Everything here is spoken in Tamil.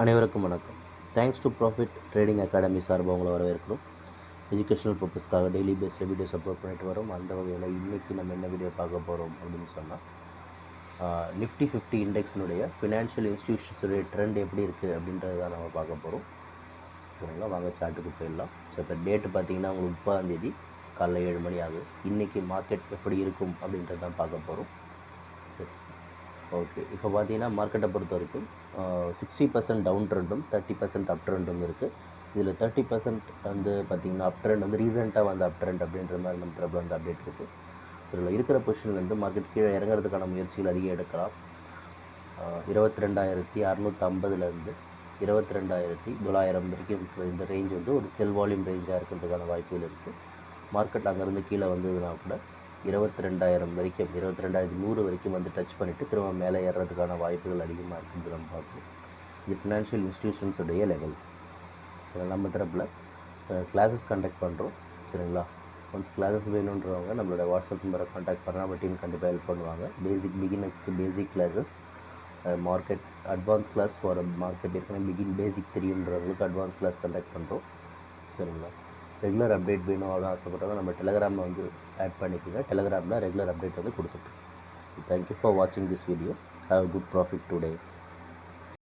அனைவருக்கும் வணக்கம். Thanks to profit trading academy சார்பாக உங்களை வரவேற்கிறோம். எஜுகேஷனல் பர்பஸ்க்காக டெய்லி பேஸில் வீடியோஸ் அப்லோட் பண்ணிட்டு வரோம். அந்த வகையில் இன்றைக்கி நம்ம என்ன வீடியோ பார்க்க போகிறோம் அப்படின்னு சொன்னால், நிஃப்டி 50 இண்டெக்ஸினுடைய ஃபினான்ஷியல் இன்ஸ்டிடியூஷன்ஸுடைய ட்ரெண்ட் எப்படி இருக்குது அப்படின்றது தான் நம்ம பார்க்க போகிறோம். சரிங்களா, வாங்க சார்ட்டுக்கு போயிடலாம். ஸோ இப்போ டேட்டு பார்த்திங்கன்னா உங்களுக்கு 30ஆம் தேதி காலைல 7 மணி ஆகுது. இன்றைக்கி மார்க்கெட் எப்படி இருக்கும் அப்படின்றது தான் பார்க்க போகிறோம். ஓகே, இப்போ பார்த்தீங்கன்னா மார்க்கெட்டை பொறுத்த வரைக்கும் 60% டவுன் ட்ரெண்டும் 30% அப் ட்ரெண்டும் இருக்குது. இதில் 30% வந்து பார்த்திங்கன்னா அப் ட்ரெண்ட் வந்து ரீசெண்டாக வந்து அப் ட்ரெண்ட் அப்படின்ற மாதிரி நம்ம ட்ரெப்பில் வந்து அப்டேட் இருக்குது. இதில் இருக்கிற பொசிஷன்லேருந்து மார்க்கெட் கீழே இறங்குறதுக்கான முயற்சிகள் அதிகம் எடுக்கலாம். 22,650லேருந்து 22,900 வரைக்கும் இந்த ரேஞ்ச் வந்து ஒரு செல் வால்யூம் ரேஞ்சாக இருக்கிறதுக்கான வாய்ப்புகள் இருக்குது. மார்க்கெட் அங்கேருந்து கீழே வந்ததுன்னா கூட 22,000 வரைக்கும் 22,100 வரைக்கும் வந்து டச் பண்ணிவிட்டு திரும்ப மேலே ஏறுறதுக்கான வாய்ப்புகள் அதிகமாக இருக்குது நம்ம பார்க்கணும். இது ஃபினான்ஷியல் இன்ஸ்டிடியூஷன்ஸுடைய லெவல்ஸ். சரி, நம்ம தரப்பில் கிளாஸஸ் கண்டக்ட் பண்ணுறோம். சரிங்களா, ஒன்ஸ் கிளாஸஸ் வேணுன்றவங்க நம்மளோட வாட்ஸ்அப் நம்பரை கான்டாக்ட் பண்ணால் நம்ம டீம் கண்டிப்பாக ஹெல்ப் பண்ணுவாங்க. பிகினர்ஸ்க்கு basic classes, market advance class for market ஏற்கனவே பேசிக் தெரியுன்றவங்களுக்கு அட்வான்ஸ் கிளாஸ் கண்டக்ட் பண்ணுறோம். சரிங்களா, ரெகுலர் அப்டேட் வேணும் அப்படின்னு ஆசைப்பட்டவங்க நம்ம டெலகிராமில் வந்து ஆட் பண்ணிக்கோங்க. டெலகிராமில் ரெகுலர் அப்டேட் வந்து கொடுத்துட்ருக்கோம். தேங்க்யூ ஃபார் வாட்சிங் this video. Have a good profit today.